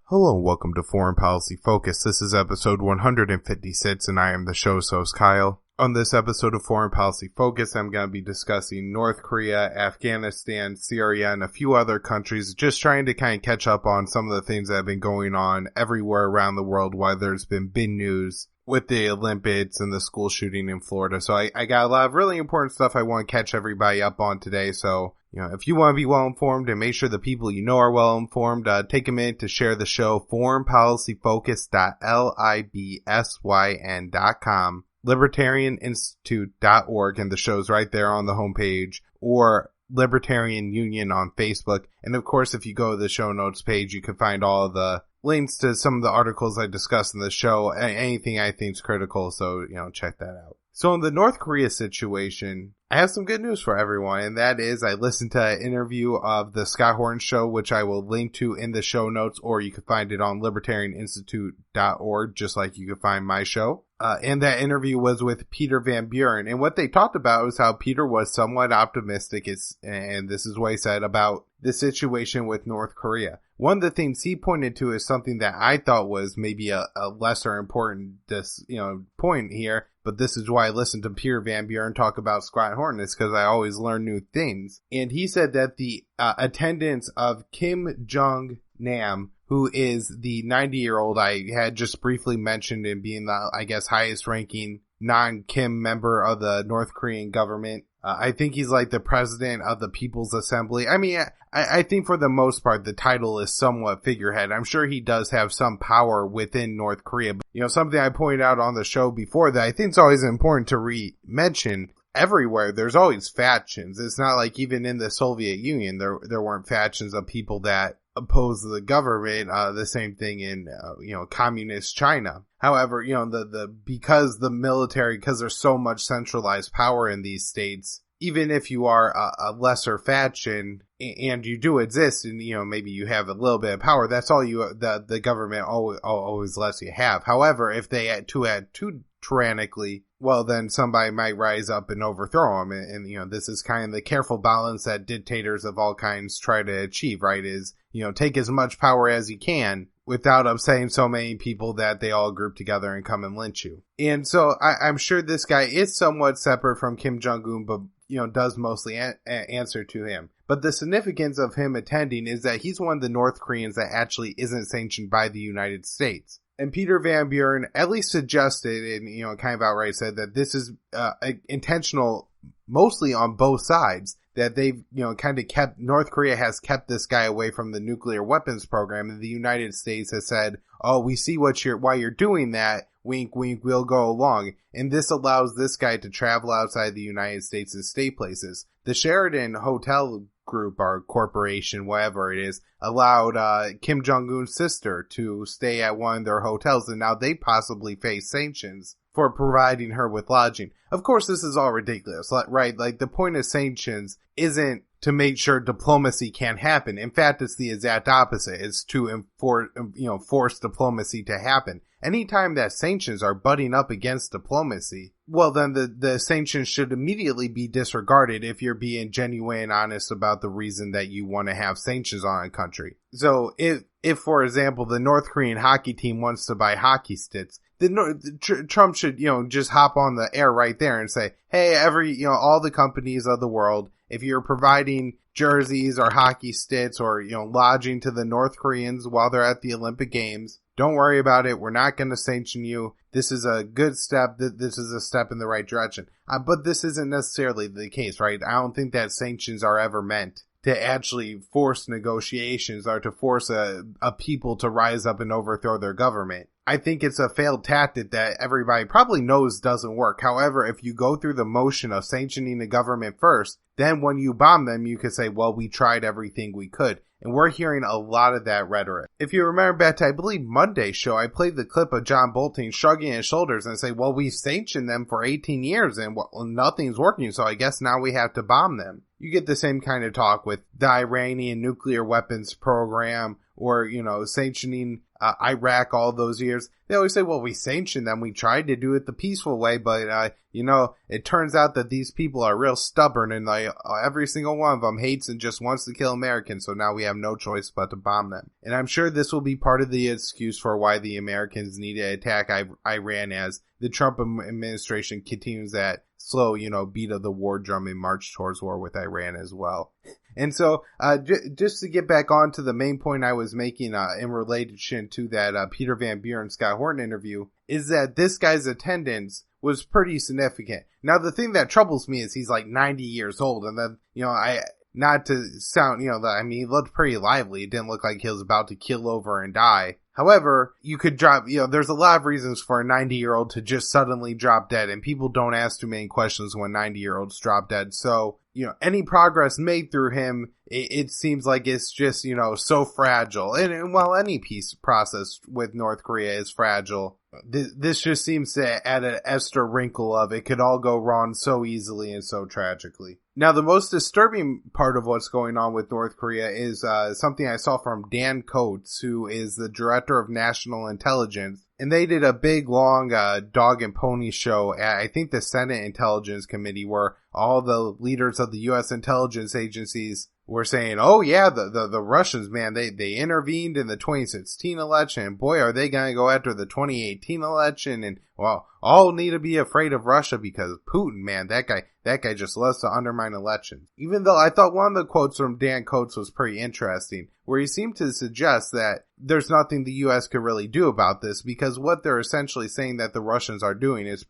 Hello and welcome to Foreign Policy Focus. This is episode 156 and I am the show's host Kyle. On this episode of Foreign Policy Focus, I'm going to be discussing North Korea, Afghanistan, Syria, and a few other countries, just trying to kind of catch up on some of the things that have been going on everywhere around the world while there's been big news with the Olympics and the school shooting in Florida. So I got a lot of really important stuff I want to catch everybody up on today. So, if you want to be well informed and make sure the people you know are well informed, take a minute to share the show, foreignpolicyfocus.libsyn.com, libertarianinstitute.org, and the show's right there on the homepage, or Libertarian Union on Facebook. And of course, if you go to the show notes page, you can find all of the links to some of the articles I discussed in the show, anything I think is critical. So, check that out. So in the North Korea situation, I have some good news for everyone, and that is I listened to an interview of the Scott Horton Show, which I will link to in the show notes, or you can find it on libertarianinstitute.org, just like you can find my show. And that interview was with Peter Van Buren, and what they talked about was how Peter was somewhat optimistic, and this is what he said about the situation with North Korea. One of the things he pointed to is something that I thought was maybe a lesser important, point here, but this is why I listened to Peter Van Buren talk about Scott Horton, is because I always learn new things. And he said that the attendance of Kim Jong-nam, who is the 90-year-old I had just briefly mentioned in being the, highest ranking non-Kim member of the North Korean government. I think he's like the president of the People's Assembly. I mean, I think for the most part, the title is somewhat figurehead. I'm sure he does have some power within North Korea. But, something I pointed out on the show before that I think is always important to mention. Everywhere, there's always factions. It's not like even in the Soviet Union, there weren't factions of people that oppose the government. The same thing in, communist China. However, because there's so much centralized power in these states, even if you are a lesser faction and you do exist and, maybe you have a little bit of power, that's all the government always lets you have. However, if they add too tyrannically, well, then somebody might rise up and overthrow them. And this is kind of the careful balance that dictators of all kinds try to achieve, right? Is, take as much power as you can without upsetting so many people that they all group together and come and lynch you. And so I'm sure this guy is somewhat separate from Kim Jong-un, but, does mostly answer to him. But the significance of him attending is that he's one of the North Koreans that actually isn't sanctioned by the United States. And Peter Van Buren at least suggested, and, kind of outright said that this is intentional mostly on both sides, that they've, kind of North Korea has kept this guy away from the nuclear weapons program, and the United States has said, oh, we see why you're doing that, wink, wink, we'll go along. And this allows this guy to travel outside the United States and stay places. The Sheraton Hotel Group or corporation, whatever it is, allowed Kim Jong-un's sister to stay at one of their hotels, and now they possibly face sanctions for providing her with lodging. Of course, this is all ridiculous, right? Like, the point of sanctions isn't to make sure diplomacy can't happen. In fact, it's the exact opposite. It's to force diplomacy to happen. Anytime that sanctions are butting up against diplomacy, well, then the sanctions should immediately be disregarded if you're being genuine and honest about the reason that you want to have sanctions on a country. So if for example, the North Korean hockey team wants to buy hockey sticks, Trump should, just hop on the air right there and say, hey, all the companies of the world, if you're providing jerseys or hockey sticks or, lodging to the North Koreans while they're at the Olympic Games, don't worry about it. We're not going to sanction you. This is a good step. This is a step in the right direction. But this isn't necessarily the case, right? I don't think that sanctions are ever meant to actually force negotiations or to force a people to rise up and overthrow their government. I think it's a failed tactic that everybody probably knows doesn't work. However, if you go through the motion of sanctioning the government first, then when you bomb them, you can say, well, we tried everything we could. And we're hearing a lot of that rhetoric. If you remember back to, I believe, Monday's show, I played the clip of John Bolton shrugging his shoulders and say, well, we've sanctioned them for 18 years and nothing's working, so I guess now we have to bomb them. You get the same kind of talk with the Iranian nuclear weapons program or, sanctioning Iraq all those years. They always say, well, we sanctioned them. We tried to do it the peaceful way, but, it turns out that these people are real stubborn, and every single one of them hates and just wants to kill Americans, so now we have no choice but to bomb them. And I'm sure this will be part of the excuse for why the Americans need to attack Iran as the Trump administration continues that slow, beat of the war drum and march towards war with Iran as well. And so, just to get back on to the main point I was making in relation to that Peter Van Buren Scott Horton interview, is that this guy's attendance was pretty significant. Now, the thing that troubles me is he's like 90 years old, and then, not to sound, he looked pretty lively. It didn't look like he was about to keel over and die. However, you could drop, there's a lot of reasons for a 90-year-old to just suddenly drop dead, and people don't ask too many questions when 90-year-olds drop dead. So, any progress made through him, it seems like it's just, so fragile. And while any peace process with North Korea is fragile, this just seems to add an extra wrinkle of it could all go wrong so easily and so tragically. Now, the most disturbing part of what's going on with North Korea is something I saw from Dan Coates, who is the director of national intelligence. And they did a big, long dog and pony show at, I think, the Senate Intelligence Committee, where all the leaders of the U.S. intelligence agencies were saying, oh, yeah, the Russians, man, they intervened in the 2016 election. Boy, are they going to go after the 2018 election. And, well, all need to be afraid of Russia because Putin, man, that guy just loves to undermine elections. Even though I thought one of the quotes from Dan Coates was pretty interesting, where he seemed to suggest that there's nothing the U.S. could really do about this because what they're essentially saying that the Russians are doing is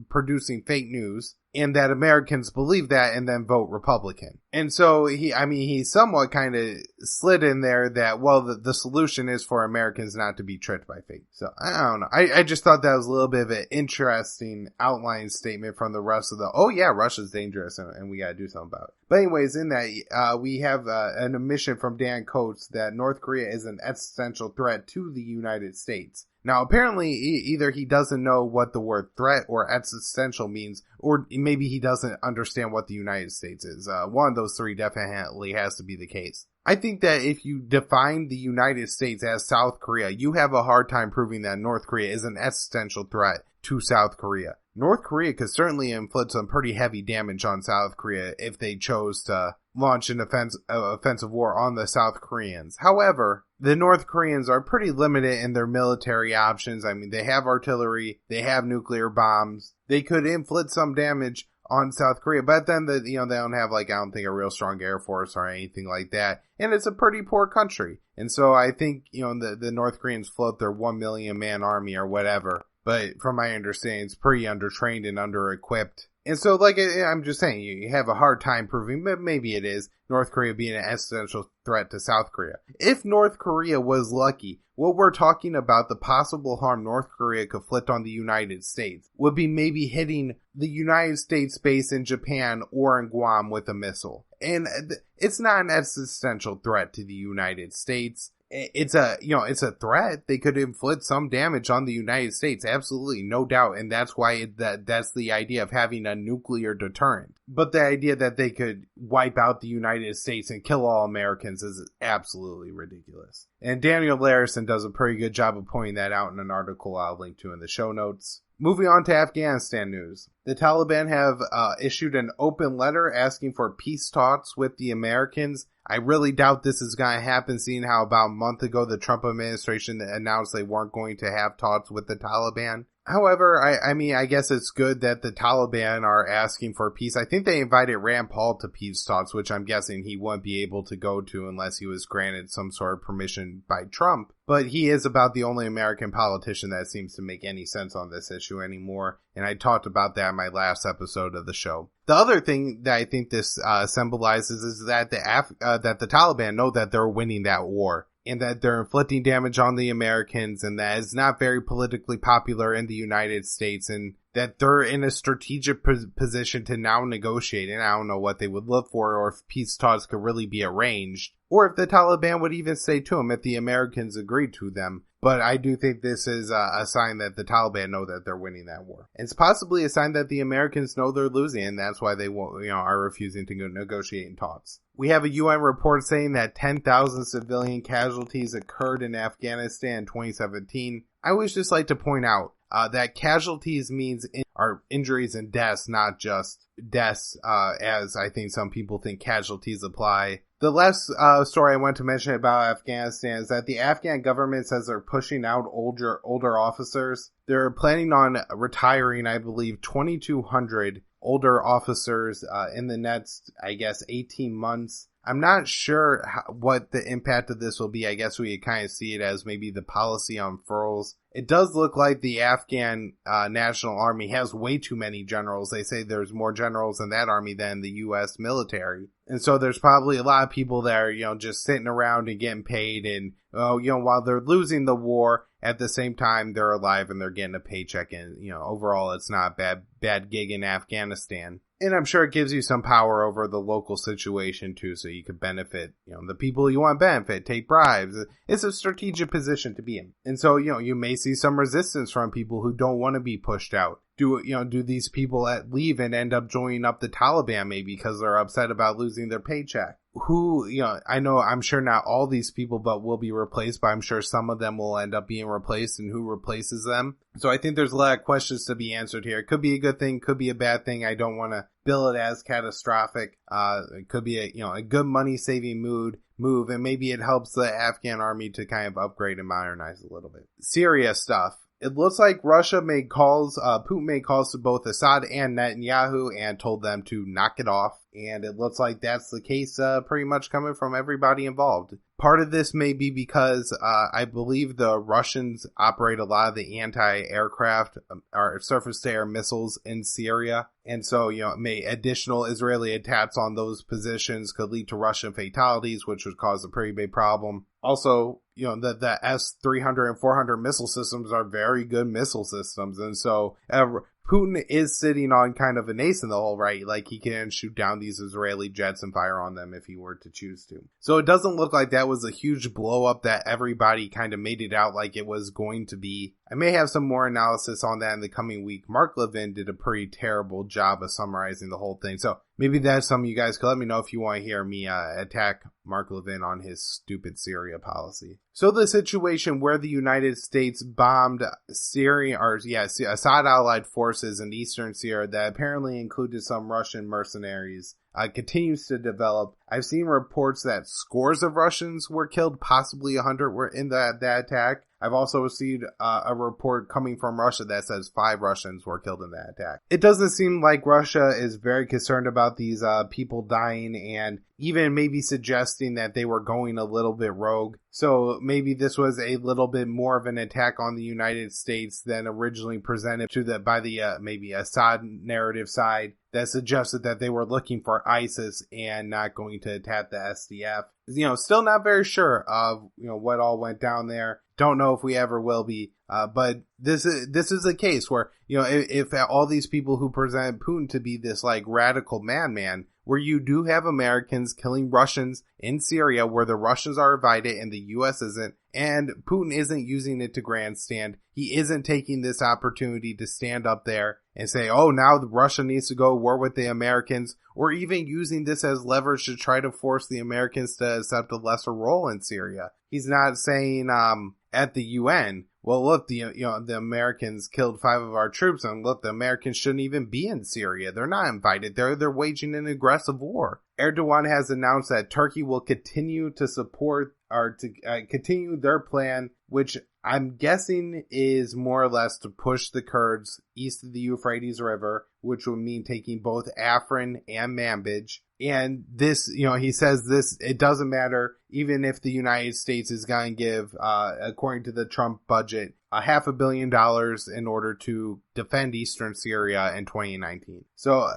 producing fake news, and that Americans believe that and then vote Republican. And so he somewhat kind of slid in there that, well, the solution is for Americans not to be tricked by fake. So I don't know. I just thought that was a little bit of an interesting outline statement from the rest of oh yeah, Russia's dangerous and we got to do something about it. But anyways, in that, we have an admission from Dan Coates that North Korea is an existential threat to the United States. Now, apparently, either he doesn't know what the word threat or existential means, or maybe he doesn't understand what the United States is. One of those three definitely has to be the case. I think that if you define the United States as South Korea, you have a hard time proving that North Korea is an existential threat to South Korea. North Korea could certainly inflict some pretty heavy damage on South Korea if they chose to launch an offensive war on the South Koreans. However, the North Koreans are pretty limited in their military options. I mean, they have artillery, they have nuclear bombs. They could inflict some damage on South Korea, but then they don't have I don't think a real strong air force or anything like that. And it's a pretty poor country. And so I think, the North Koreans float their 1 million man army or whatever. But from my understanding, it's pretty undertrained and under-equipped. And so, I'm just saying, you have a hard time proving, but maybe it is, North Korea being an existential threat to South Korea. If North Korea was lucky, what we're talking about, the possible harm North Korea could inflict on the United States, would be maybe hitting the United States base in Japan or in Guam with a missile. And it's not an existential threat to the United States. It's a threat. They could inflict some damage on the United States. Absolutely. No doubt. And that's why that's the idea of having a nuclear deterrent. But the idea that they could wipe out the United States and kill all Americans is absolutely ridiculous. And Daniel Larison does a pretty good job of pointing that out in an article I'll link to in the show notes. Moving on to Afghanistan news. The Taliban have issued an open letter asking for peace talks with the Americans. I really doubt this is going to happen, seeing how about a month ago the Trump administration announced they weren't going to have talks with the Taliban. However, I guess it's good that the Taliban are asking for peace. I think they invited Rand Paul to peace talks, which I'm guessing he wouldn't be able to go to unless he was granted some sort of permission by Trump. But he is about the only American politician that seems to make any sense on this issue anymore. And I talked about that in my last episode of the show. The other thing that I think this symbolizes is that that the Taliban know that they're winning that war, and that they're inflicting damage on the Americans, and that it's not very politically popular in the United States, and that they're in a strategic position to now negotiate. And I don't know what they would look for, or if peace talks could really be arranged, or if the Taliban would even say to them, if the Americans agreed to them, But I do think this is a sign that the Taliban know that they're winning that war. It's possibly a sign that the Americans know they're losing, and that's why they won't, are refusing to negotiate in talks. We have a UN report saying that 10,000 civilian casualties occurred in Afghanistan in 2017. I always just like to point out that casualties means are injuries and deaths, not just deaths, as I think some people think casualties apply. The last story I want to mention about Afghanistan is that the Afghan government says they're pushing out older officers. They're planning on retiring, I believe, 2,200 older officers in the next, 18 months. I'm not sure what the impact of this will be. I guess we kind of see it as maybe the policy unfurls. It does look like the Afghan National Army has way too many generals. They say there's more generals in that army than the U.S. military. And so there's probably a lot of people that are, just sitting around and getting paid. And, while they're losing the war, at the same time, they're alive and they're getting a paycheck. And, overall, it's not a bad gig in Afghanistan. And I'm sure it gives you some power over the local situation, too, so you could benefit, the people you want to benefit, take bribes. It's a strategic position to be in. And so, you may see some resistance from people who don't want to be pushed out. Do these people leave and end up joining up the Taliban maybe because they're upset about losing their paycheck? I'm sure not all these people, but will be replaced, but I'm sure some of them will end up being replaced, and who replaces them. So I think there's a lot of questions to be answered here. It could be a good thing, could be a bad thing. I don't want to bill it as catastrophic. It could be a good money saving move, and maybe it helps the Afghan army to kind of upgrade and modernize a little bit. Syria stuff. It looks like Putin made calls to both Assad and Netanyahu and told them to knock it off. And it looks like that's the case pretty much coming from everybody involved. Part of this may be because I believe the Russians operate a lot of the anti-aircraft or surface-to-air missiles in Syria. And so, additional Israeli attacks on those positions could lead to Russian fatalities, which would cause a pretty big problem. Also, the S-300 and 400 missile systems are very good missile systems. And so Putin is sitting on kind of an ace in the hole, right? Like, he can shoot down these Israeli jets and fire on them if he were to choose to. So it doesn't look like that was a huge blow up that everybody kind of made it out like it was going to be. I may have some more analysis on that in the coming week. Mark Levin did a pretty terrible job of summarizing the whole thing. So maybe that's something you guys could let me know if you want to hear me attack Mark Levin on his stupid Syria policy. So the situation where the United States bombed Assad allied forces in eastern Syria that apparently included some Russian mercenaries continues to develop. I've seen reports that scores of Russians were killed, possibly 100 were in that attack. I've also received a report coming from Russia that says 5 Russians were killed in that attack. It doesn't seem like Russia is very concerned about these people dying, and even maybe suggesting that they were going a little bit rogue. So maybe this was a little bit more of an attack on the United States than originally presented by the maybe Assad narrative side that suggested that they were looking for ISIS and not going to attack the SDF. Still not very sure of what all went down there. Don't know if we ever will be. But this is a case where, if all these people who present Putin to be this like radical madman, where you do have Americans killing Russians in Syria, where the Russians are invited and the U.S. isn't, and Putin isn't using it to grandstand. He isn't taking this opportunity to stand up there and say, oh, now Russia needs to go war with the Americans, or even using this as leverage to try to force the Americans to accept a lesser role in Syria. He's not saying at the UN, well, look, the Americans killed 5 of our troops, and look, the Americans shouldn't even be in Syria. They're not invited. They're waging an aggressive war. Erdogan has announced that Turkey will continue to support or to continue their plan, which I'm guessing is more or less to push the Kurds east of the Euphrates River, which would mean taking both Afrin and Manbij. And this, he says this, it doesn't matter, even if the United States is going to give, according to the Trump budget, $500 million in order to defend eastern Syria in 2019. So,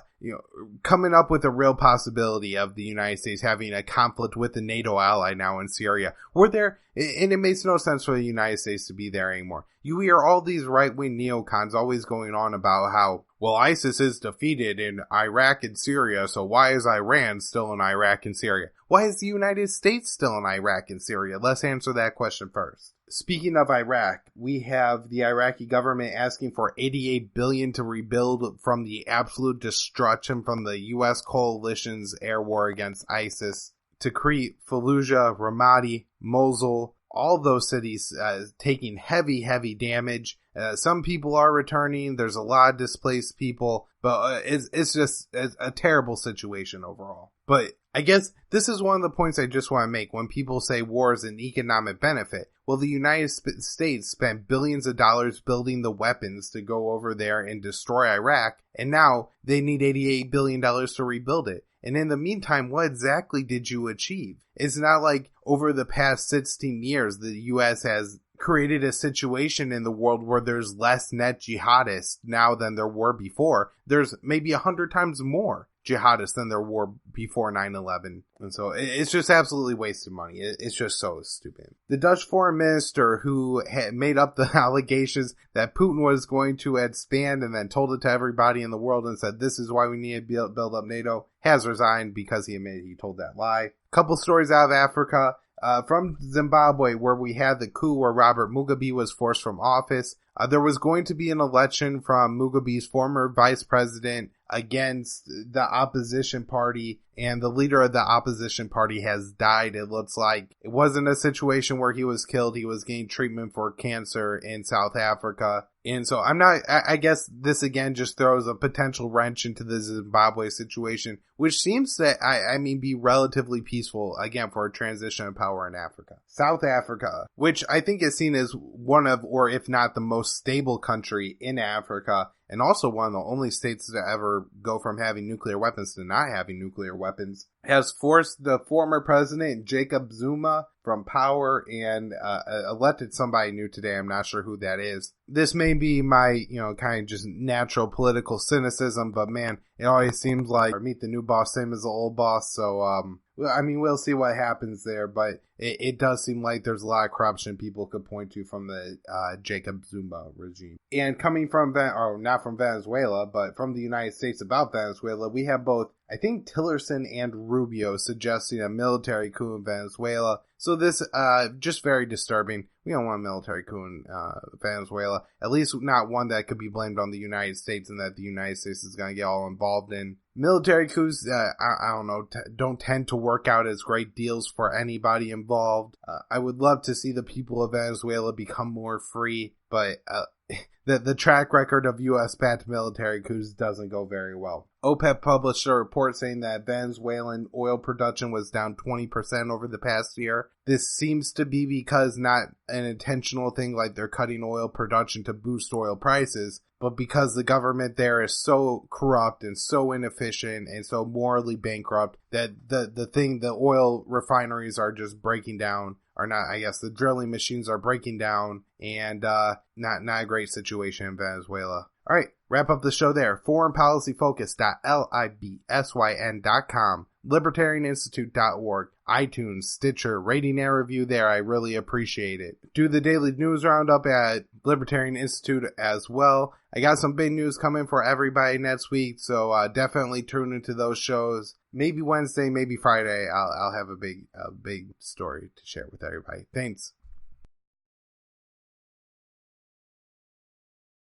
coming up with a real possibility of the United States having a conflict with a NATO ally now in Syria, and it makes no sense for the United States to be there anymore. You hear all these right-wing neocons always going on about how, well, ISIS is defeated in Iraq and Syria, so why is Iran still in Iraq and Syria? Why is the United States still in Iraq and Syria? Let's answer that question first. Speaking of Iraq, we have the Iraqi government asking for $88 billion to rebuild from the absolute destruction from the U.S. coalition's air war against ISIS. Tikrit, Fallujah, Ramadi, Mosul, all those cities taking heavy damage. Some people are returning. There's a lot of displaced people, but it's just a terrible situation overall. But I guess this is one of the points I just want to make when people say war is an economic benefit. Well, the United States spent billions of dollars building the weapons to go over there and destroy Iraq, and now they need $88 billion to rebuild it. And in the meantime, what exactly did you achieve? It's not like over the past 16 years, the U.S. has created a situation in the world where there's less net jihadists now than there were before. There's maybe 100 times more jihadists than there were before 9/11. And so it's just absolutely wasted money. It's just so stupid. The Dutch foreign minister who had made up the allegations that Putin was going to expand and then told it to everybody in the world and said, this is why we need to build up NATO, has resigned because he admitted he told that lie. Couple stories out of Africa. From Zimbabwe, where we had the coup where Robert Mugabe was forced from office. There was going to be an election from Mugabe's former vice president against the opposition party, and the leader of the opposition party has died. It looks like it wasn't a situation where he was killed. He was getting treatment for cancer in South Africa. And so I guess this again just throws a potential wrench into the Zimbabwe situation, which seems to, be relatively peaceful, again, for a transition of power in Africa. South Africa, which I think is seen as one of, or if not the most stable country in Africa, and also one of the only states to ever go from having nuclear weapons to not having nuclear weapons, has forced the former president, Jacob Zuma, from power and elected somebody new today. I'm not sure who that is. This may be my, kind of just natural political cynicism, but man, it always seems like meet the new boss, same as the old boss. So, we'll see what happens there, but it does seem like there's a lot of corruption people could point to from the Jacob Zuma regime. And coming from, not from Venezuela, but from the United States about Venezuela, we have both, I think, Tillerson and Rubio suggesting a military coup in Venezuela. So this, just very disturbing. We don't want a military coup in Venezuela, at least not one that could be blamed on the United States and that the United States is going to get all involved in. Military coups, I don't know, don't tend to work out as great deals for anybody involved. I would love to see the people of Venezuela become more free, but the track record of U.S.-backed military coups doesn't go very well. OPEC published a report saying that Venezuelan oil production was down 20% over the past year. This seems to be because not an intentional thing like they're cutting oil production to boost oil prices, but because the government there is so corrupt and so inefficient and so morally bankrupt that the oil refineries are just breaking down. Or not, I guess the drilling machines are breaking down, and not a great situation in Venezuela. All right, wrap up the show there. foreignpolicyfocus.libsyn.com, libertarianinstitute.org, iTunes, Stitcher, rating and review there. I really appreciate it. Do the daily news roundup at Libertarian Institute as well. I got some big news coming for everybody next week, so definitely tune into those shows. Maybe Wednesday, maybe Friday, I'll have a big story to share with everybody. Thanks.